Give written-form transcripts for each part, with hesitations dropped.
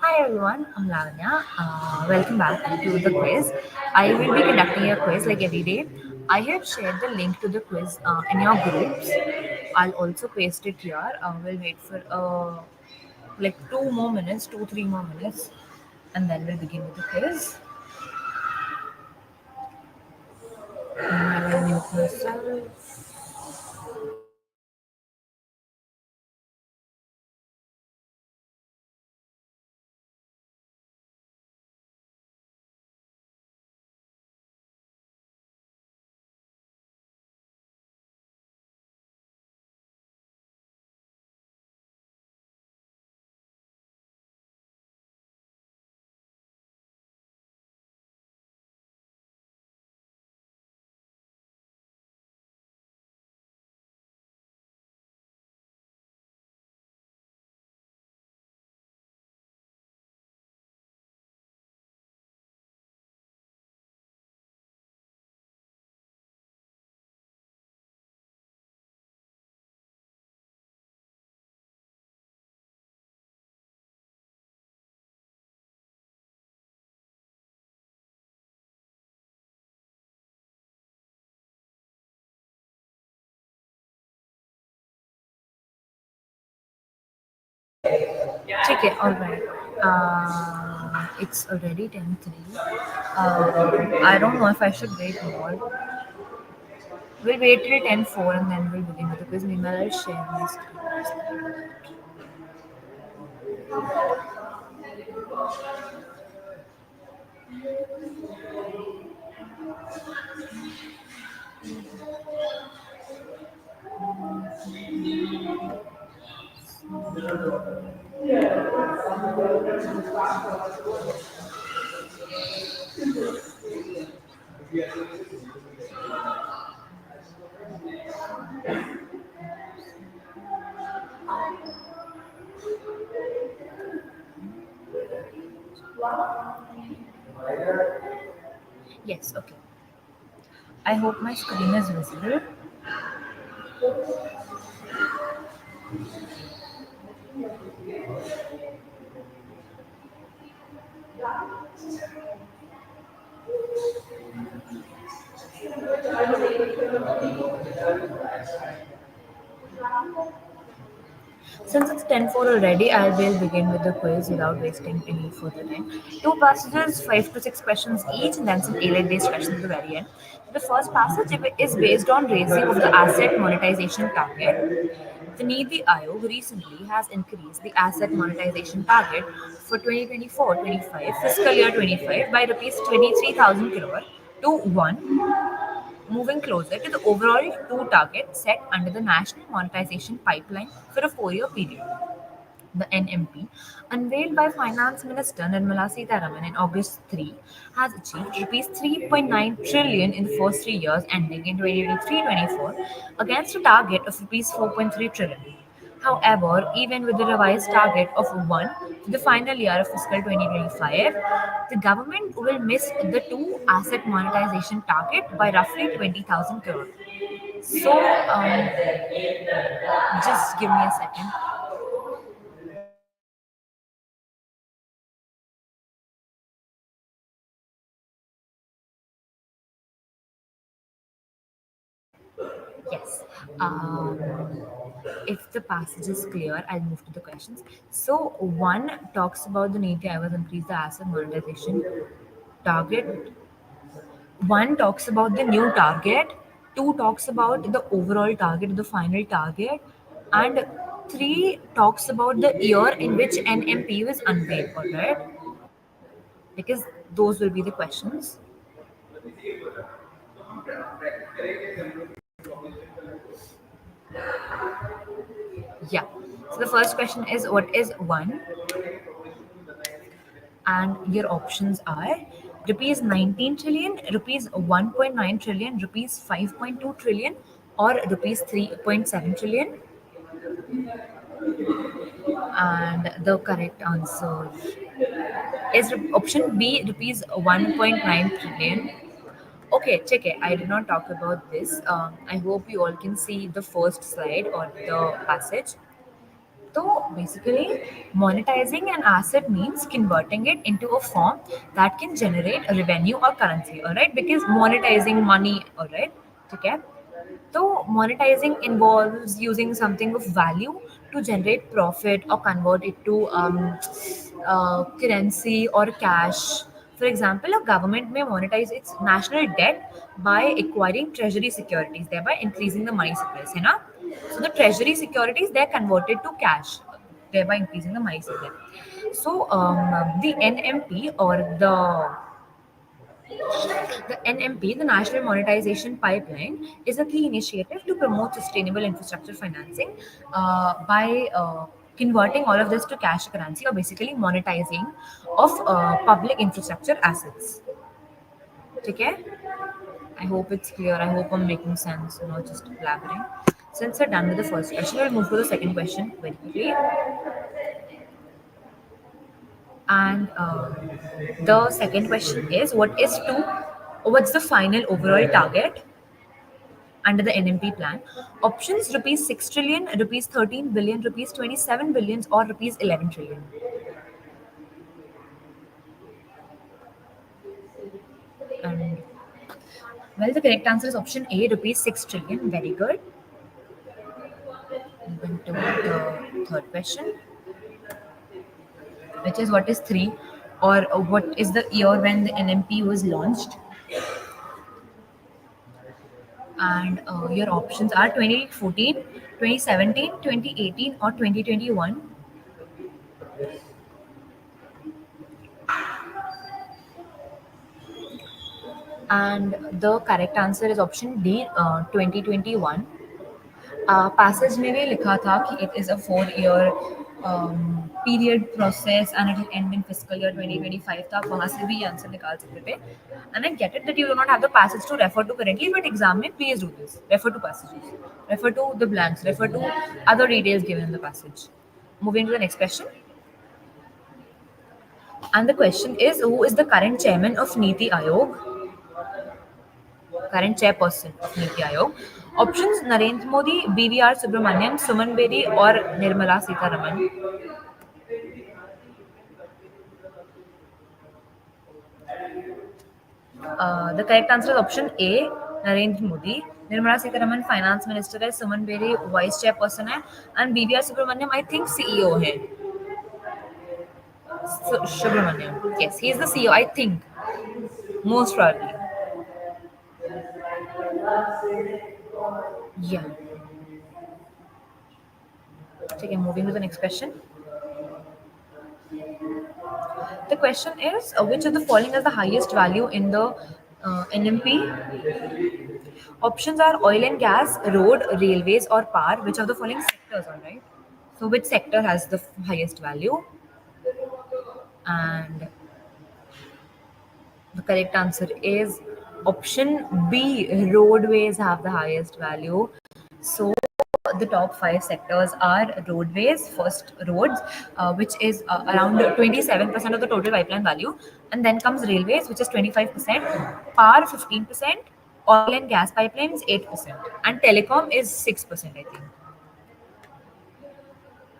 Hi everyone, I'm Lavanya. Welcome back to the quiz. I will be conducting a quiz like every day. I have shared the link to the quiz in your groups. I'll also paste it here. We'll wait for like 2 more minutes, 3 more minutes, and then we'll begin with the quiz. I will mute myself. Okay, alright. It's already 10:03. I don't know if I should wait more. We'll wait till 10:04 and then we'll begin with the quiz. Meanwhile, I'll share my screen. Yes, okay. I hope my screen is visible. Since it's 10:04 already, I will begin with the quiz without wasting any further time. Two passages, 5 to 6 questions each, and then some A-led based questions at the very end. The first passage is based on raising of the asset monetization target. The NITI Aayog recently has increased the asset monetization target for 2024-25 fiscal year 25 by rupees 23,000 crore to 1, moving closer to the overall 2 target set under the National Monetization Pipeline for a 4-year period. The NMP, unveiled by Finance Minister Nirmala Sitharaman in August 3, has achieved rupees 3.9 trillion in the first 3 years ending in 2023-24 against a target of rupees 4.3 trillion. However, even with the revised target of 1 for the final year of fiscal 2025, the government will miss the 2 asset monetization target by roughly 20,000 crore. So, just give me a second. Yes. If the passage is clear, I'll move to the questions. So, one talks about the NITI Aayog increase the asset monetization target. One talks about the new target. Two talks about the overall target, the final target, and three talks about the year in which NMP was unveiled. All right, because those will be the questions. Yeah. So the first question is what is one? And your options are rupees 19 trillion, rupees 1.9 trillion, rupees 5.2 trillion, or rupees 3.7 trillion. And the correct answer is option B, rupees 1.9 trillion. Okay, check it. I did not talk about this. I hope you all can see the first slide or the passage. So basically, monetizing an asset means converting it into a form that can generate a revenue or currency, all right? Because monetizing money, all right? Okay. So monetizing involves using something of value to generate profit or convert it to currency or cash. For example, a government may monetize its national debt by acquiring treasury securities, thereby increasing the money supply. है ना? So the treasury securities they're converted to cash, thereby increasing the money supply. So the NMP or the NMP, the National Monetization Pipeline, is a key initiative to promote sustainable infrastructure financing by converting all of this to cash currency or basically monetizing of public infrastructure assets. Okay? I hope it's clear. I hope I'm making sense, not just blabbering. Since we're done with the first question, we'll move to the second question very quickly. And the second question is what's the final overall target under the NMP plan? Options rupees 6 trillion, rupees 13 billion, rupees 27 billions, or rupees 11 trillion. And well, the correct answer is option A, rupees 6 trillion. Very good. Moving to the third question, which is what is 3 or what is the year when the NMP was launched? And your options are 2014, 2017, 2018, or 2021. And the correct answer is option D, 2021. Passage में भी लिखा था कि it is a 4-year period process and it will end in fiscal year 2025 था, आप वहाँ से भी आंसर निकाल सकते थे. And I get it that you do not have the passage to refer to currently, but exam में please do this. Refer to passages, refer to the blanks, refer to other details given in the passage. Moving to the next question. And the question is, who is the current chairman of NITI Aayog? Current chairperson of NITI Aayog. Options: Narendra Modi, BVR Subramanian, Suman Bedi, or Nirmala Sitharaman. The correct answer is option A, Narendra Modi. Nirmala Sitharaman finance minister है, Suman Bedi vice chairperson है, and BVR Subramaniam I think CEO है. Subramaniam, yes, he is the CEO I think, most probably. Yeah. Okay, moving to the next question. The question is, which of the following has the highest value in the NMP? Options are oil and gas, road, railways, or power. Which of the following sectors are right? So, which sector has the highest value? And the correct answer is option B, roadways have the highest value. So, the top 5 sectors are roadways, first roads, which is around 27% of the total pipeline value, and then comes railways, which is 25%, power 15%, oil and gas pipelines 8%, and telecom is 6%, I think.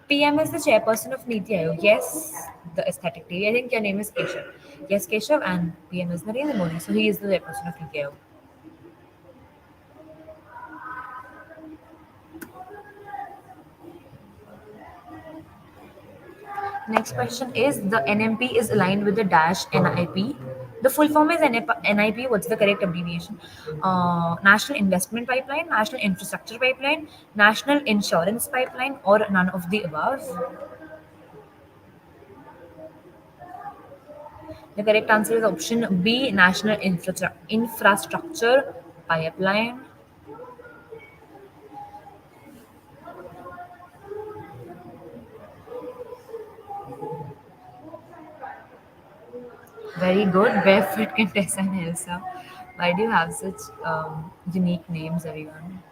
PM is the chairperson of NITI Aayog. Yes, the aesthetic lady. I think your name is Keshav. Yes, Keshav, and PM is Narendra Modi. So he is the chairperson of NITI Aayog. Next question is the NMP is aligned with the dash NIP. The full form is NIP. What's the correct abbreviation? National Investment Pipeline, National Infrastructure Pipeline, National Insurance Pipeline, or none of the above? The correct answer is option B, National Infrastructure Pipeline. Very good. Barefoot Contessa and Elsa. Why do you have such unique names, everyone?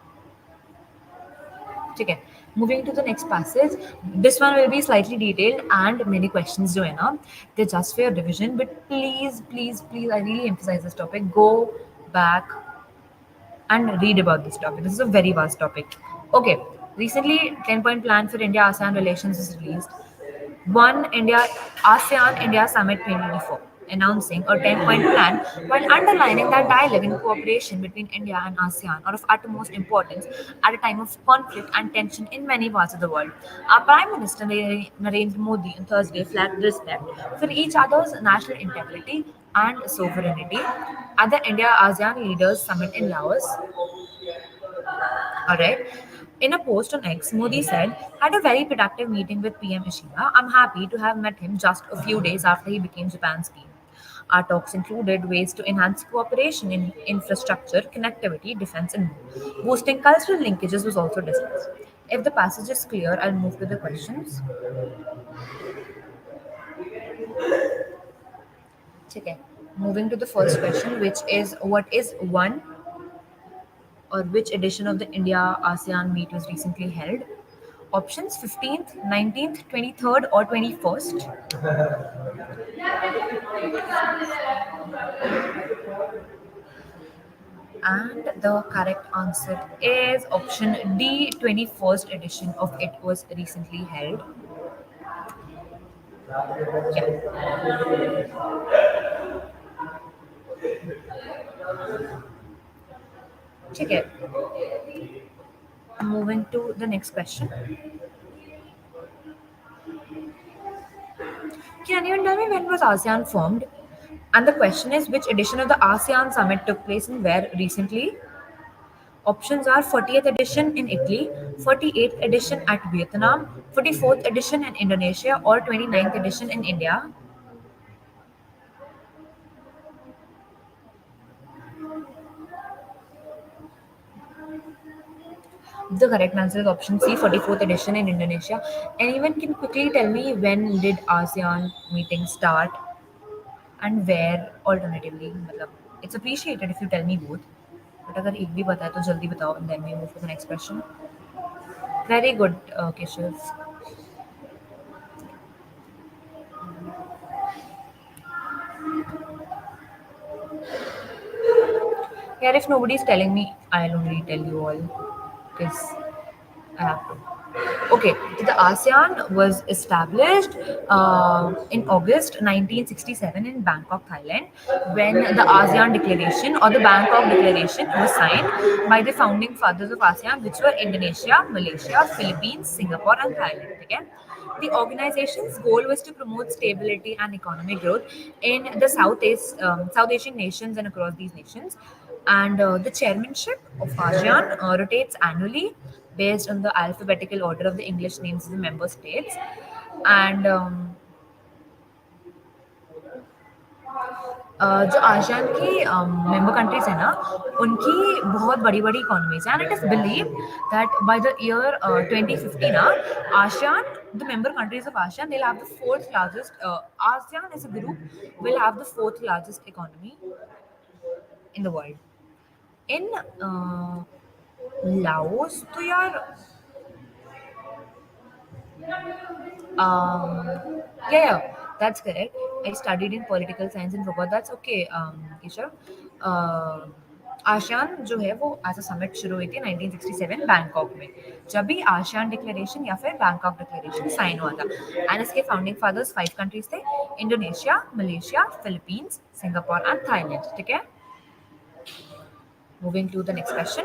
Okay. Moving to the next passage. This one will be slightly detailed and many questions, Joanna. They're just for your revision, but please, please, please, I really emphasize this topic. Go back and read about this topic. This is a very vast topic. Okay. Recently, 10-point plan for India-ASEAN relations is released. One India ASEAN India Summit 2024, announcing a 10-point plan while underlining that dialogue and cooperation between India and ASEAN are of utmost importance at a time of conflict and tension in many parts of the world. Our Prime Minister Narendra Modi on Thursday flagged respect for each other's national integrity and sovereignty at the India ASEAN Leaders Summit in Laos. All right. In a post on X, Modi said, had a very productive meeting with PM Ishida. I'm happy to have met him just a few days after he became Japan's PM. Our talks included ways to enhance cooperation in infrastructure, connectivity, defense, and more. Boosting cultural linkages was also discussed. If the passage is clear, I'll move to the questions. Okay. Moving to the first question, which is what is one or which edition of the India ASEAN meet was recently held? Options 15th, 19th, 23rd, or 21st. And the correct answer is option D, 21st edition of it was recently held. Yeah. Check it. Moving to the next question. Can anyone tell me when was ASEAN formed? And the question is which edition of the ASEAN summit took place and where recently? Options are 40th edition in Italy, 48th edition at Vietnam, 44th edition in Indonesia, or 29th edition in India. The correct answer is option C, 44th edition in Indonesia. Anyone can quickly tell me when did ASEAN meeting start and where alternatively? मतलब, it's appreciated if you tell me both. But अगर एक भी पता है तो जल्दी बताओ and then we move to the next question. Very good, Keshav. Yeah, if nobody's telling me, I'll only tell you all because I have to. Okay, so the ASEAN was established in August 1967 in Bangkok, Thailand, when the ASEAN Declaration or the Bangkok Declaration was signed by the founding fathers of ASEAN, which were Indonesia, Malaysia, Philippines, Singapore, and Thailand. Okay? The organization's goal was to promote stability and economic growth in the South Asian nations and across these nations. And the chairmanship of ASEAN rotates annually based on the alphabetical order of the English names of the member states. And जो ASEAN की member countries है ना उनकी बहुत बड़ी बड़ी economies हैं and it is believe that by the year 2050 ना ASEAN the member countries of ASEAN they'll have the fourth largest ASEAN as a group will have the fourth largest economy in the world in Laos तो यार yeah, that's correct. I studied in political science and forgot. That's okay, Keshav. ASEAN जो है वो as a summit शुरू हुई थी 1967 Bangkok में जब भी आसियान डिक्लेरेशन या फिर बैंकॉक डिक्लेरेशन साइन हुआ था एंड इसके फाउंडिंग फादर्स 5 कंट्रीज थे Indonesia Malaysia Philippines Singapore and Thailand ठीक है moving to the next question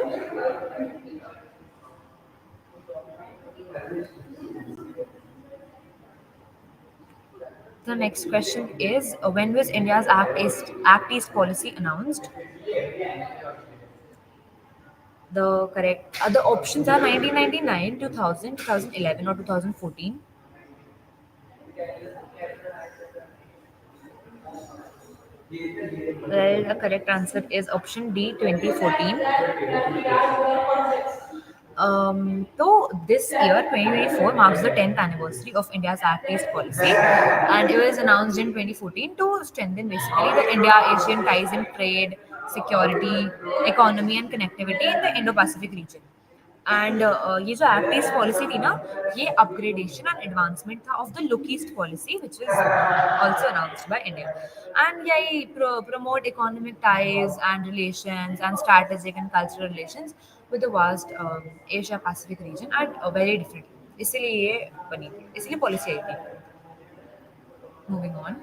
The next question is when was India's Act East policy announced? The correct the options are 1999, 2000, 2011, or 2014. Well, the correct answer is option D, 2014. So this year, 2024, marks the 10th anniversary of India's Act East policy, and it was announced in 2014 to strengthen basically the India-Asian ties in trade, security, economy, and connectivity in the Indo-Pacific region. And ये जो act east policy थी ना, ये upgradation and advancement था of the look east policy which is also announced by India. And यही promote economic ties and relations and strategic and cultural relations with the vast Asia Pacific region at a very different. इसीलिए ये बनी थी, इसीलिए policy आई थी. Moving on.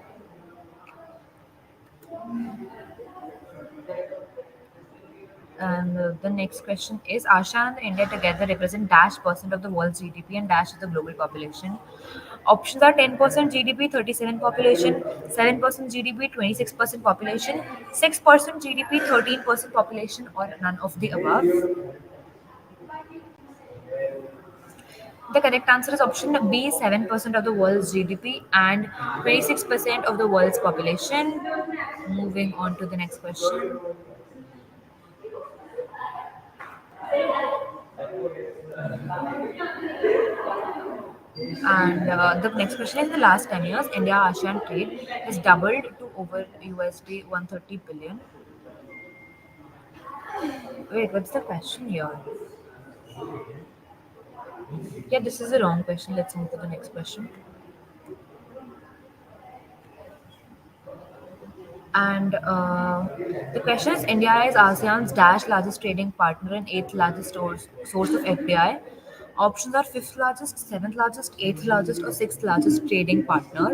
And the next question is ASEAN and India together represent dash percent of the world's GDP and dash of the global population. Options are 10% GDP, 37 population, 7% GDP, 26% population, 6% GDP, 13% population, or none of the above. The correct answer is option B, 7% of the world's GDP and 26% of the world's population. Moving on to the next question. And the next question is: in the last 10 years, India ASEAN trade has doubled to over USD 130 billion. Wait, what's the question here? Yeah, this is the wrong question. Let's move to the next question. And the question is: India is ASEAN's dash largest trading partner and eighth largest source of FDI. Options are fifth largest, seventh largest, eighth largest, or sixth largest trading partner.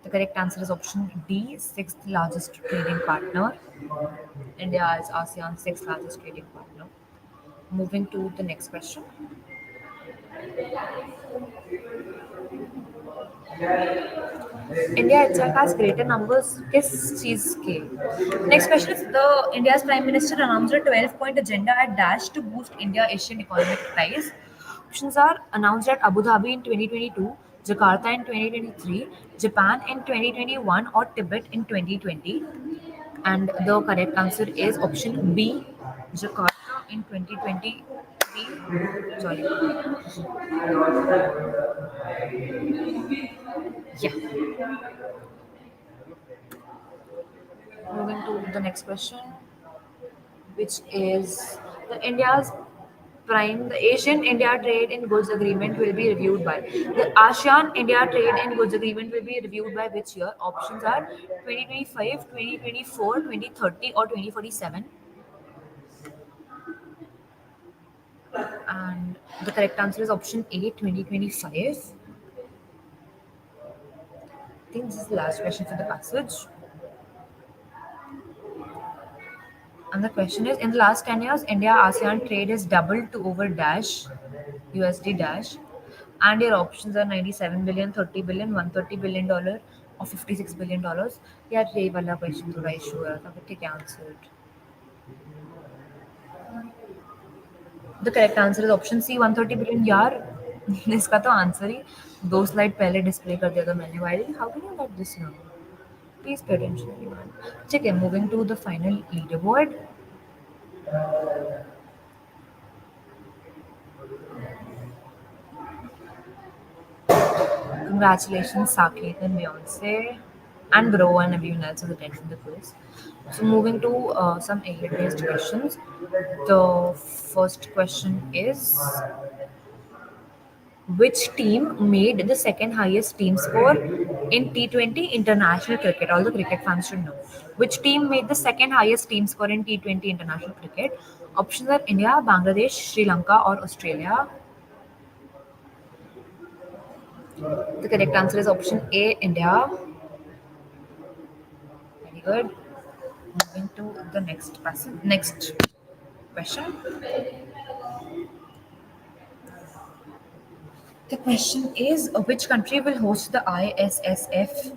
The correct answer is option D, sixth largest trading partner. India is ASEAN's sixth largest trading partner. Moving to the next question. India itself has greater numbers किस चीज के? Next question is: the India's Prime Minister announced a 12-point agenda at Dash to boost India-Asian economic ties. Options are announced at Abu Dhabi in 2022, Jakarta in 2023, Japan in 2021, or Tibet in 2020. And the correct answer is option B, Jakarta in 2023. Sorry. Yeah. Moving to the next question, which is the Asian India Trade in Goods Agreement will be reviewed by the ASEAN India Trade in Goods Agreement will be reviewed by which year? Options are 2025, 2024, 2030, or 2047. And the correct answer is option A, 2025. I think this is the last question for the passage. And the question is: in the last 10 years, India ASEAN trade has doubled to over dash USD dash. And your options are 97 billion, 30 billion, 130 billion dollar, or 56 billion dollars. यार ये वाला question थोड़ा issue है था, ठीक है answer. The correct answer is option C, 130 billion. यार इसका तो आंसर ही दो स्लाइड पहले डिस्प्ले कर दिया था मैंने. Why how can you get this now? Please pay attention everyone. ठीक है, moving to the final leaderboard. Congratulations, Saket and Beyonce, and Bro and everyone else who's attending the quiz. So, moving to some area-based questions. The first question is: which team made the second highest team score in T20 international cricket? All the cricket fans should know. Which team made the second highest team score in T20 international cricket? Options are India, Bangladesh, Sri Lanka, or Australia. The correct answer is option A, India. Very good. Moving to the next question. The question is: which country will host the ISSF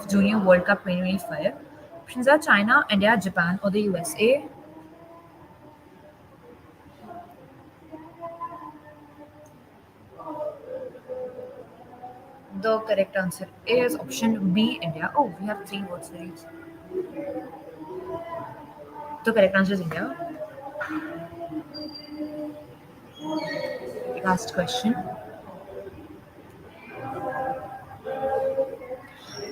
Junior World Cup 2025? Options are China, India, Japan, or the USA. The correct answer is option B, India. Oh, we have three votes for each. The correct answer is India. Last question.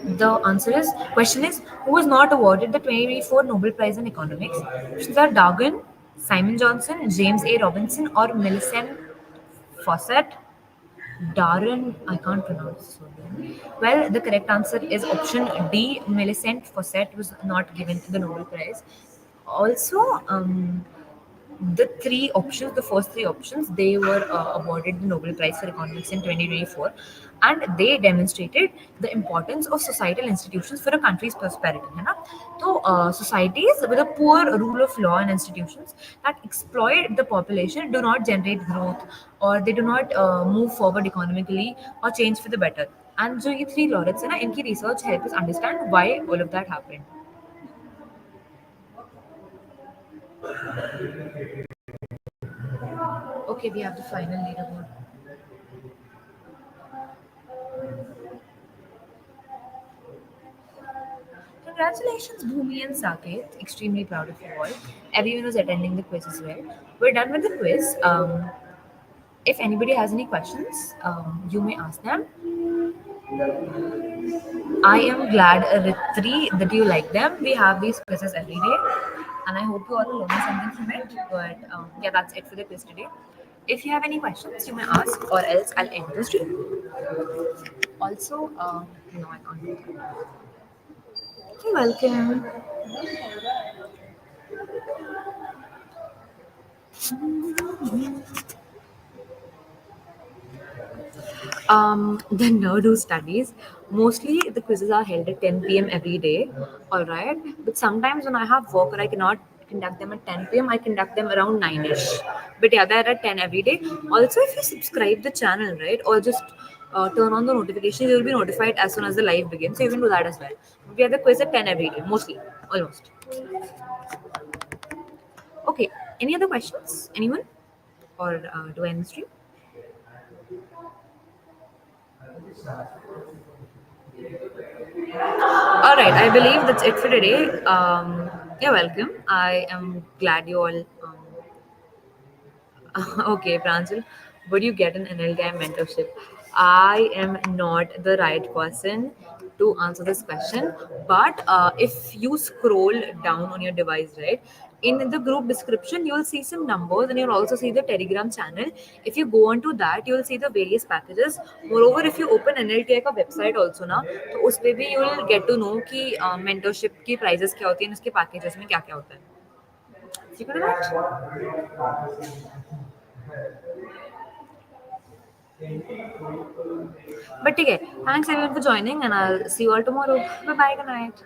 The answer is question is who was not awarded the 2024 Nobel Prize in Economics? Options are Dargan, Simon Johnson, James A. Robinson, or Millicent Fawcett. Darren, I can't pronounce so well. The correct answer is option D. Millicent Fawcett was not given the Nobel Prize. Also, the three options, the first three options, they were awarded the Nobel Prize for Economics in 2024, and they demonstrated the importance of societal institutions for a country's prosperity. है ना? So, societies with a poor rule of law and institutions that exploit the population do not generate growth, or they do not move forward economically or change for the better. And जो ये three laureates है ना, इनकी research help us understand why all of that happened. Okay, we have the final leaderboard. Congratulations, Bhumi and Saket. Extremely proud of you all. Everyone was attending the quiz as well. We're done with the quiz. If anybody has any questions, you may ask them. I am glad, Ritri, that you like them. We have these quizzes every day, and I hope you all are learning something from it. But yeah, that's it for the quiz today. If you have any questions, you may ask, or else I'll end the stream. Also, no, I can't do that. You're welcome. The nerd who studies. Mostly the quizzes are held at 10 p.m. every day. All right. But sometimes when I have work or I cannot conduct them at 10 p.m., I conduct them around 9ish. But yeah, they're at 10 every day. Also, if you subscribe the channel, right, or just turn on the notifications, you will be notified as soon as the live begins. So you can do that as well. We have the quiz at 10 every day, mostly, almost. Okay. Any other questions? Anyone? Or do I end the stream? All right, I believe that's it for today. You're welcome. I am glad you all. Okay, Pranjal, would you get an NLTI mentorship? I am not the right person to answer this question, but if you scroll down on your device, right, in the group description, you'll see some numbers and you'll also see the Telegram channel. If you go onto that, you'll see the various packages. Moreover, if you open NLTI का website also ना, तो उस पे भी you'll get to know कि mentorship की prices क्या होती हैं, उसके packages में क्या क्या होता है. You got that? But okay, thanks everyone for joining, and I'll see you all tomorrow. Bye bye, good night.